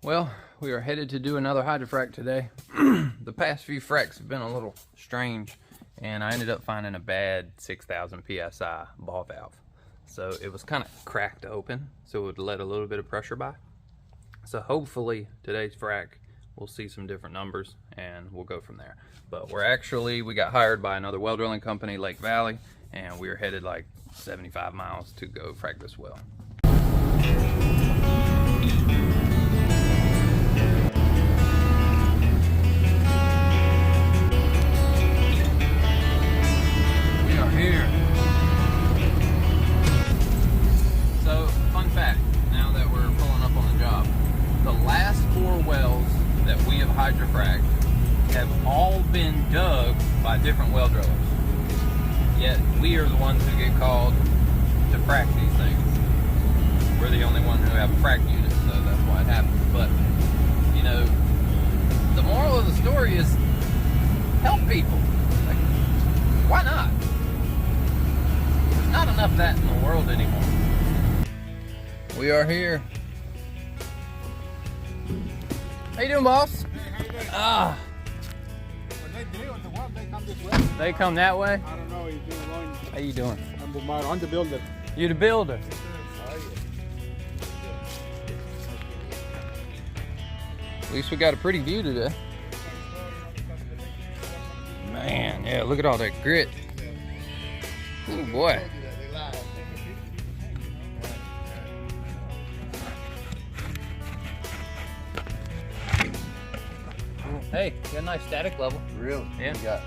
Well, we are headed to do another hydro-frac today. The past few fracs have been a little strange, and I ended up finding a bad 6,000 PSI ball valve. So it was kind of cracked open, so it would let a little bit of pressure by. So hopefully today's frac we'll see some different numbers and we'll go from there. But we got hired by another well drilling company, Lake Valley, and we're headed like 75 miles to go frac this well. We are here. So, fun fact, now that we're pulling up on the job, the last 4 wells that we have hydro-fracked have all been dug by different well drillers. Yet we are the ones who get called to frack these things. We're the only ones who have a frack unit, so that's why it happens. But, you know, the moral of the story is help people. Like, why not? There's not enough of that in the world anymore. We are here. How you doing, boss? Hey, how you doing? Ah. When they drill the well, they come this way. They come that way? I don't know. You're doing wrong. How you doing? I'm the builder. You the builder? At least we got a pretty view today. Man, yeah, look at all that grit. Oh boy. Hey, you got a nice static level. Really? Yeah. You got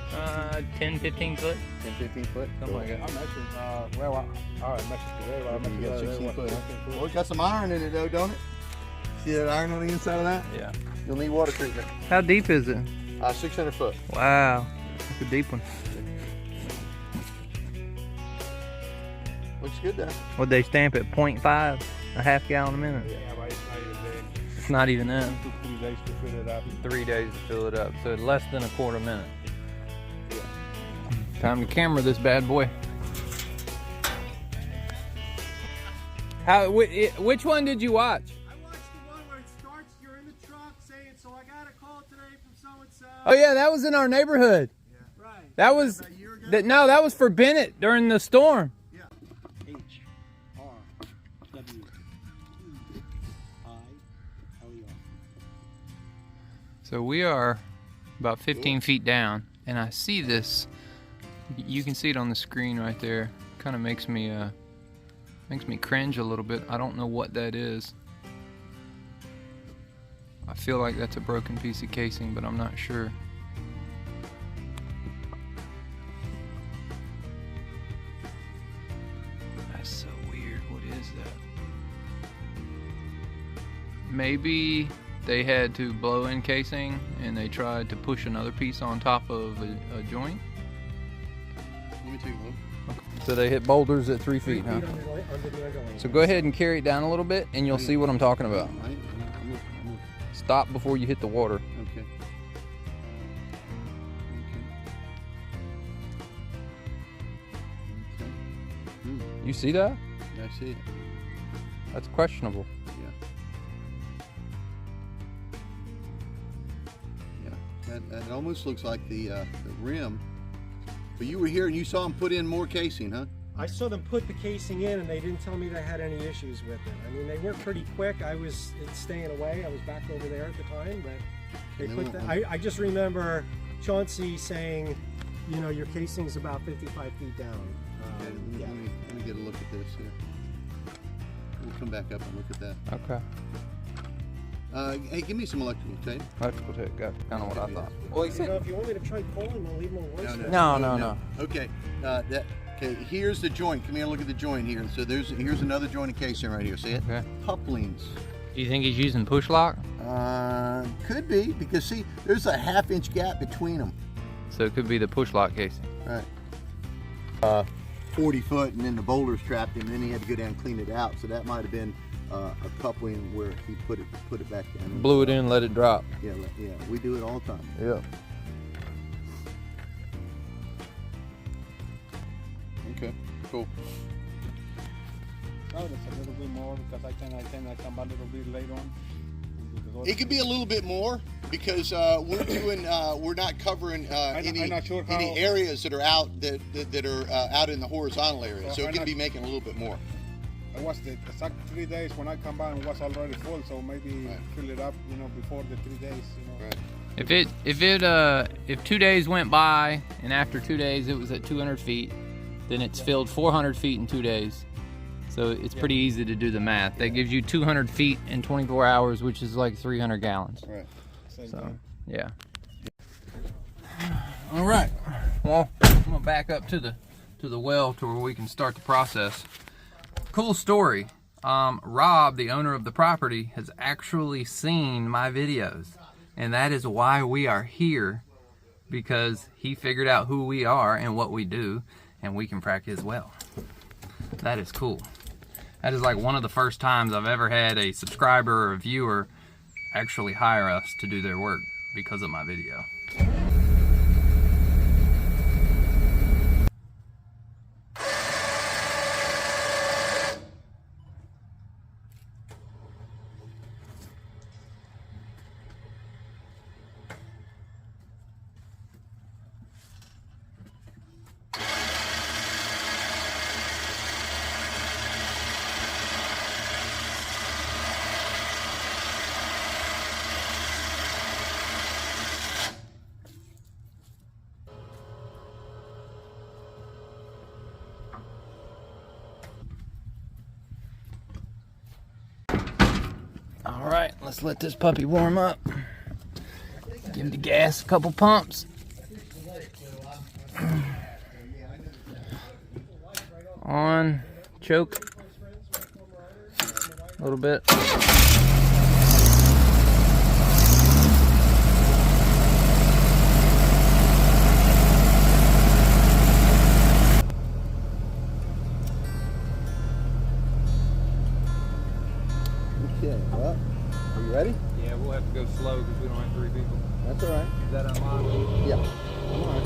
10, 15 foot. 10, 15 foot? Something like that. I'm actually, all right, measured today. But You got 16 foot. foot. Well, it got some iron in it though, don't it? See that iron on the inside of that? Yeah. You'll need water treatment. How deep is it? 600 foot. Wow. That's a deep one. Looks good though. Would they stamp at 0.5? A half gallon a minute? Yeah, but it's not even there. It's not even that. It took 3 days to fill it up. 3 days to fill it up, so less than a quarter minute. Yeah. Time to camera this bad boy. Which one did you watch? I watched the one where it starts, you're in the truck saying, so I got a call today from so-and-so. Oh yeah, that was in our neighborhood. Yeah. Right. That was, About a year ago? no, that was for Bennett during the storm. Yeah. So we are about 15 feet down, and I see this. You can see it on the screen right there. Kind of makes me cringe a little bit. I don't know what that is. I feel like that's a broken piece of casing, but I'm not sure. That's so weird. What is that? Maybe they had to blow in casing and they tried to push another piece on top of a joint. Let me take a look. So they hit boulders at 3 feet, huh? So go ahead and carry it down a little bit and you'll see what I'm talking about. Stop before you hit the water. Okay. You see that? I see it. That's questionable. Yeah. That almost looks like the rim. But you were here and you saw them put in more casing, huh? I saw them put the casing in and they didn't tell me they had any issues with it. I mean, they were pretty quick. It's staying away. I was back over there at the time, but they put that. I just remember Chauncey saying, you know, your casing's about 55 feet down. Okay, let me get a look at this here. We'll come back up and look at that. Okay. Hey, give me some electrical tape. Electrical tape, got kind of what I thought. Well, he You know, if you want me to try calling, I'll leave them a voice. No. Okay, okay. Here's the joint. Come here, look at the joint here. So here's another joint of casing right here. See it? Okay. Couplings. Do you think he's using push lock? Could be, because see, there's a 1/2 inch gap between them. So it could be the push lock casing. Right. 40 foot, and then the boulder's trapped him, and then he had to go down and clean it out. So that might have been a coupling where he put it back down. Blew it in, let it drop. Yeah, we do it all the time. Yeah. Okay, cool. Oh, that's a little bit more because I can come back a little bit later on. It could be a little bit more because we're not covering any areas that are out that are out in the horizontal area. So it could be making a little bit more. It was the exact 3 days when I come by and was already full, so maybe fill it up, before the 3 days, Right. If 2 days went by and after 2 days it was at 200 feet, then it's filled 400 feet in 2 days. So it's pretty easy to do the math. That gives you 200 feet in 24 hours, which is like 300 gallons. Right. So, yeah. All right. Well, I'm gonna back up to the well to where we can start the process. Cool story. Rob, the owner of the property, has actually seen my videos, and that is why we are here, because he figured out who we are and what we do, and we can frack his well. That is cool. That is like one of the first times I've ever had a subscriber or a viewer actually hire us to do their work because of my video. All right, let's let this puppy warm up. Give him the gas, a couple pumps. On, choke. A little bit. Okay, well, are you ready? Yeah, we'll have to go slow because we don't have 3 people. That's all right. Is that unlocked? Yeah. All right.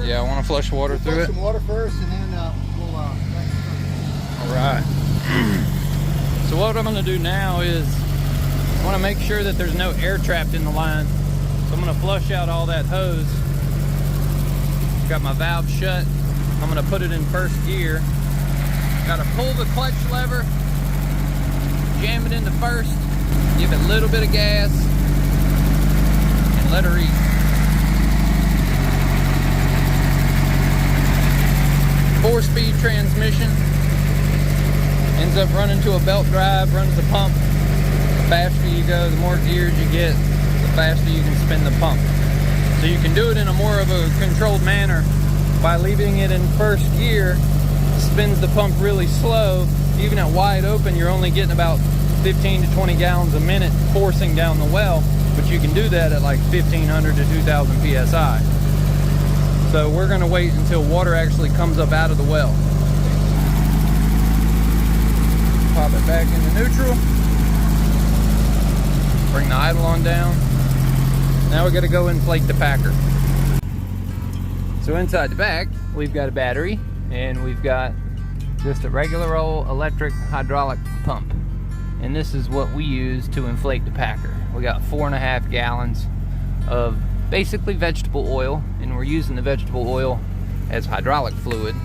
Yeah, I want to flush water through Put it. some water first, and then we'll. All right. So what I'm going to do now is I want to make sure that there's no air trapped in the line. So I'm going to flush out all that hose. Got my valve shut. I'm going to put it in first gear. Got to pull the clutch lever, jam it into first, give it a little bit of gas, and let her eat. 4-speed transmission. Ends up running to a belt drive, runs the pump. The faster you go, the more gears you get, the faster you can spin the pump. So you can do it in a more of a controlled manner by leaving it in first gear. Spins the pump really slow. Even at wide open, you're only getting about 15 to 20 gallons a minute forcing down the well, but you can do that at like 1500 to 2000 psi. So we're going to wait until water actually comes up out of the well. Pop it back into neutral. Bring the idle on down. Now we're going to go inflate the packer. So inside the back, we've got a battery, and we've got just a regular old electric hydraulic pump. And this is what we use to inflate the packer. We got 4.5 gallons of basically vegetable oil, and we're using the vegetable oil as hydraulic fluid.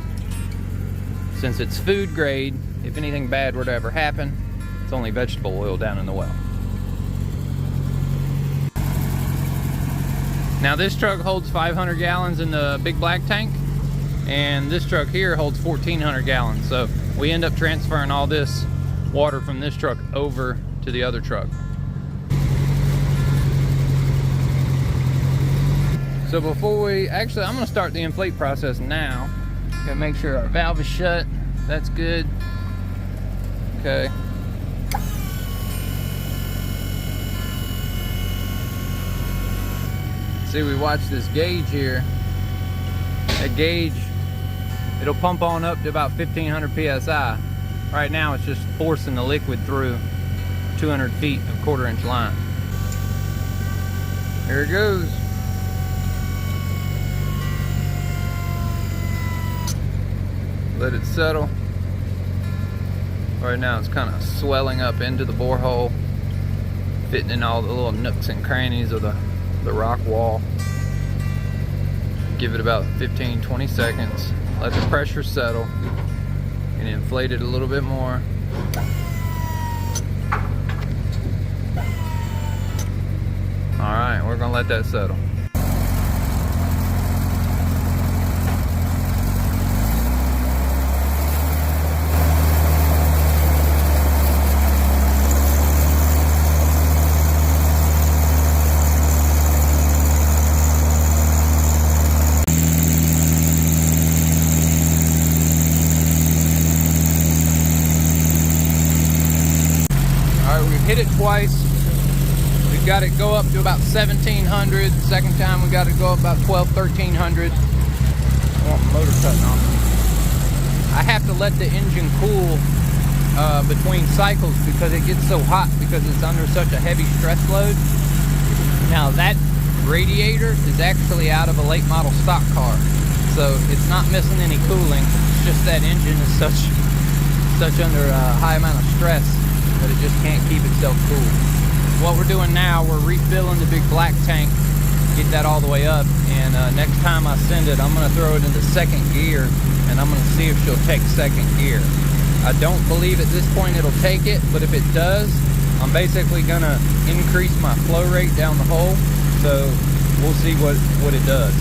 Since it's food grade, if anything bad were to ever happen, it's only vegetable oil down in the well. Now this truck holds 500 gallons in the big black tank, and this truck here holds 1,400 gallons. So we end up transferring all this water from this truck over to the other truck. So before we, actually I'm gonna start the inflate process now. Gotta make sure our valve is shut. That's good. Okay. See, we watch this gauge here. That gauge, it'll pump on up to about 1500 psi. Right now it's just forcing the liquid through 200 feet of 1/4 inch line. Here it goes. Let it settle. Right now it's kind of swelling up into the borehole, fitting in all the little nooks and crannies of the rock wall. Give it about 15-20 seconds. Let the pressure settle and inflate it a little bit more. Alright, we're gonna let that settle. Hit it twice. We've got it go up to about 1700. Second time we got it go up about 1300. I want the motor cutting off. I have to let the engine cool between cycles because it gets so hot because it's under such a heavy stress load. Now that radiator is actually out of a late model stock car, so it's not missing any cooling. It's just that engine is such under a high amount of stress that it just can't keep itself cool. What we're doing now, we're refilling the big black tank, get that all the way up, and next time I send it, I'm going to throw it into second gear, and I'm going to see if she'll take second gear. I don't believe at this point it'll take it, but if it does, I'm basically going to increase my flow rate down the hole, so we'll see what it does.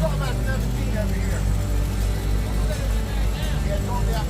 talking about 17 over here. Yeah, it's on down.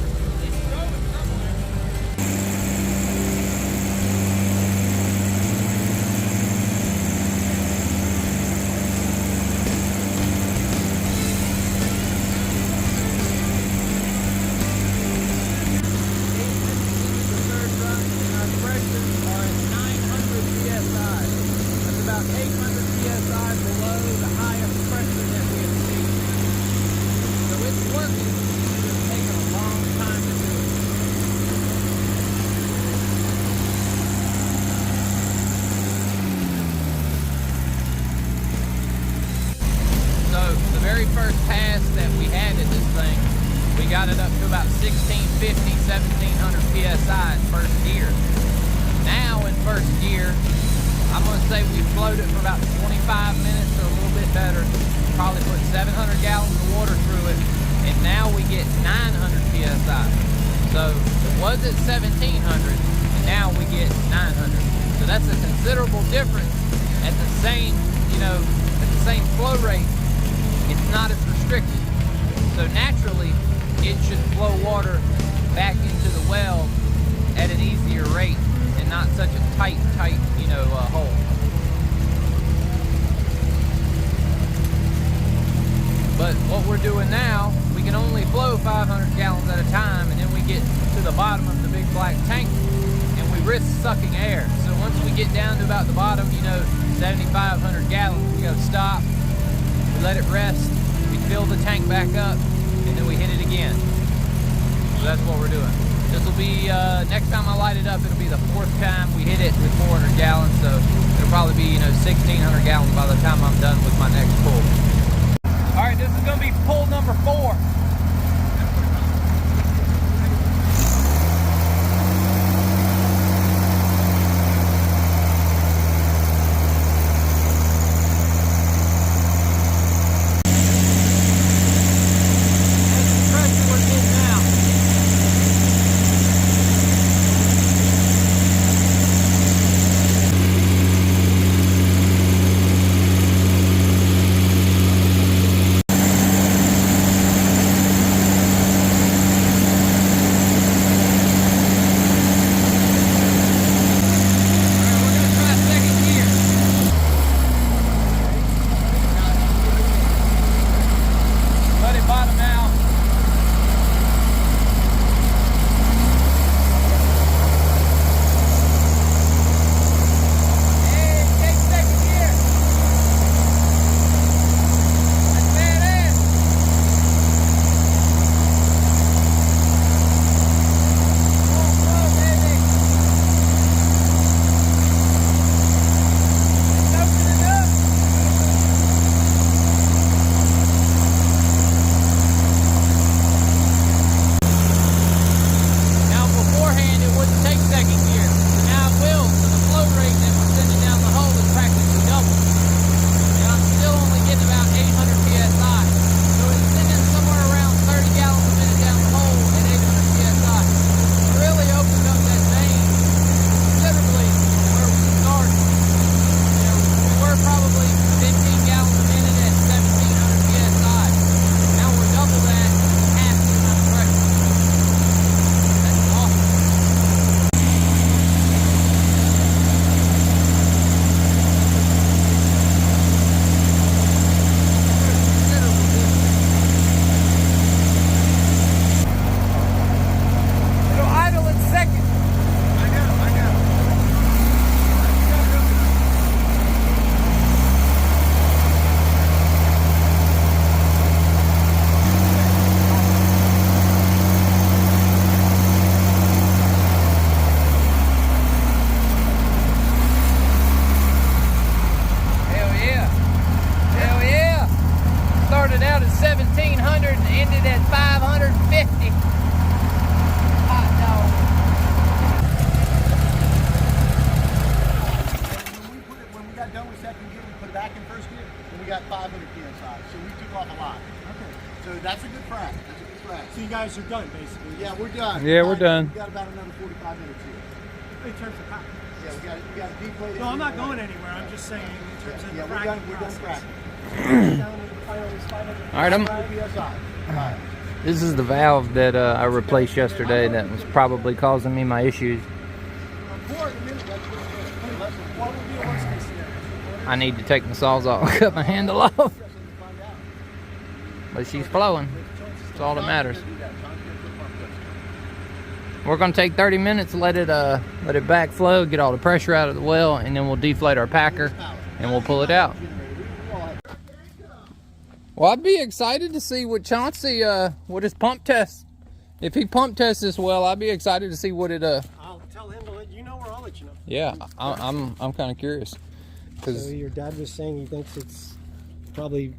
First pass that we had at this thing, we got it up to about 1650, 1700 psi in first gear. Now in first gear, I'm going to say we flowed it for about 25 minutes or a little bit better. Probably put 700 gallons of water through it, and now we get 900 psi. So it was at 1700, and now we get 900. So that's a considerable difference at the same, at the same flow rate. It's not as restricted. So naturally, it should flow water back into the well at an easier rate and not such a tight, hole. But what we're doing now, we can only flow 500 gallons at a time, and then we get to the bottom of the big black tank and we risk sucking air. So once we get down to about the bottom, 7,500 gallons, we gotta stop. We let it rest, we fill the tank back up, and then we hit it again. So that's what we're doing. This will be, next time I light it up, it'll be the 4th time we hit it with 400 gallons, so it'll probably be, 1,600 gallons by the time I'm done with my next pull. All right, this is gonna be pull number 4. Are done basically. Yeah, we're done. Yeah, we're done. We got about another 45 minutes here. In terms of packing. Yeah, we got to deflate. No, I'm not going anywhere. I'm just saying in terms of the we're done fracking. down to the final is 500 right, this is the valve that I replaced yesterday that was probably causing me my issues. I need to take the sawzall, cut my handle off. But she's flowing. That's all that matters. We're gonna take 30 minutes, let it backflow, get all the pressure out of the well, and then we'll deflate our packer and we'll pull it out. Well, I'd be excited to see what Chauncey, what his pump test. If he pump tests this well, I'd be excited to see what it. I'll tell him to let you know, or I'll let you know. Yeah, I'm kind of curious. So your dad was saying he thinks it's probably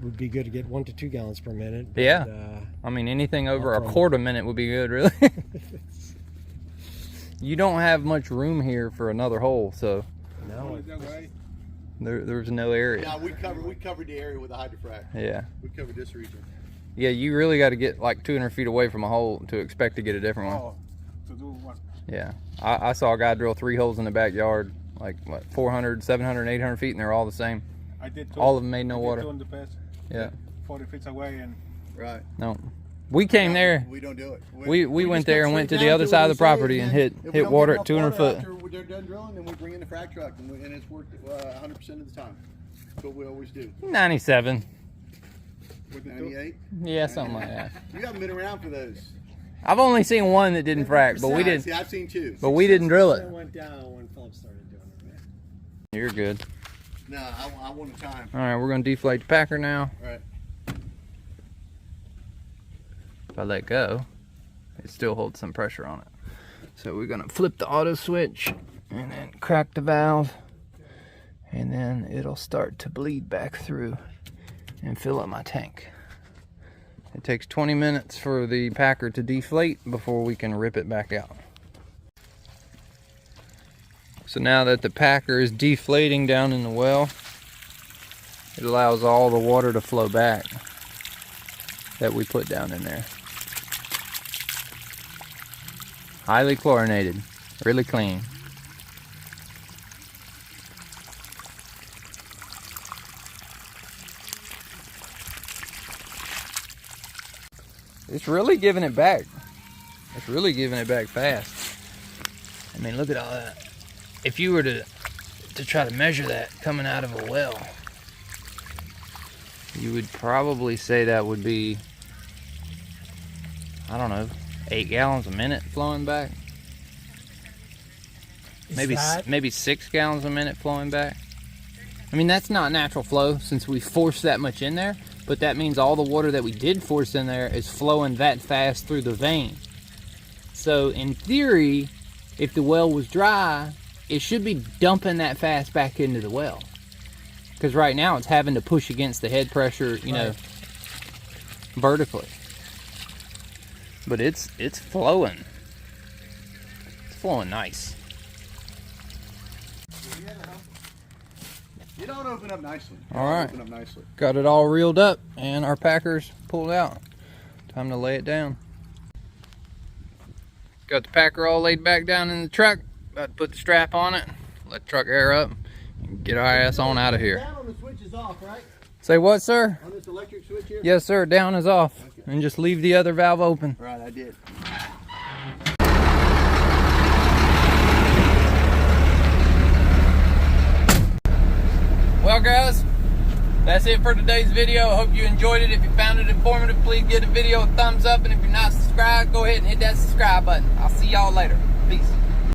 would be good to get 1 to 2 gallons per minute. But, yeah, I mean anything over a quarter minute would be good, really. You don't have much room here for another hole, so. No. There's no area. No, we covered the area with a Hydro-Frac. Yeah. We covered this region. Yeah, you really got to get like 200 feet away from a hole to expect to get a different one. Oh, to do what? Yeah. I saw a guy drill 3 holes in the backyard, like what, 400, 700, 800 feet, and they're all the same. I did too. All of them made no water. 2 in the past. Yeah. 40 feet away and. Right. No. We came there. We don't do it. We went there and went to the other side of the property and hit water at 200 foot. After they're done drilling, then we bring in the frac truck, and it's worked 100% of the time. That's what we always do. 97. 98? Yeah, something like that. You haven't been around for those. I've only seen one that didn't frack, but we didn't. See, I've seen 2. But we didn't drill it. Went down when Philip started doing it. You're good. No, I want a time. All right, we're gonna deflate the packer now. All right. If I let go, it still holds some pressure on it. So we're gonna flip the auto switch and then crack the valve, and then it'll start to bleed back through and fill up my tank. It takes 20 minutes for the packer to deflate before we can rip it back out. So now that the packer is deflating down in the well, it allows all the water to flow back that we put down in there. Highly chlorinated, really clean. It's really giving it back. It's really giving it back fast. I mean, look at all that. If you were to try to measure that coming out of a well, you would probably say that would be, I don't know, 8 gallons a minute flowing back. Maybe 6 gallons a minute flowing back. I mean, that's not natural flow since we forced that much in there, but that means all the water that we did force in there is flowing that fast through the vein. So in theory, if the well was dry, it should be dumping that fast back into the well. Because right now it's having to push against the head pressure, you know, vertically. But it's flowing. It's flowing nice. It don't open up nicely. All right. Open up nicely. Got it all reeled up and our packer's pulled out. Time to lay it down. Got the packer all laid back down in the truck. About to put the strap on it, let the truck air up, and get our ass on out of here. Down on the switch is off, right? Say what, sir? On this electric switch here? Yes, sir. Down is off. Okay. And just leave the other valve open. Right, I did. Well, guys, that's it for today's video. I hope you enjoyed it. If you found it informative, please give the video a thumbs up. And if you're not subscribed, go ahead and hit that subscribe button. I'll see y'all later. Peace.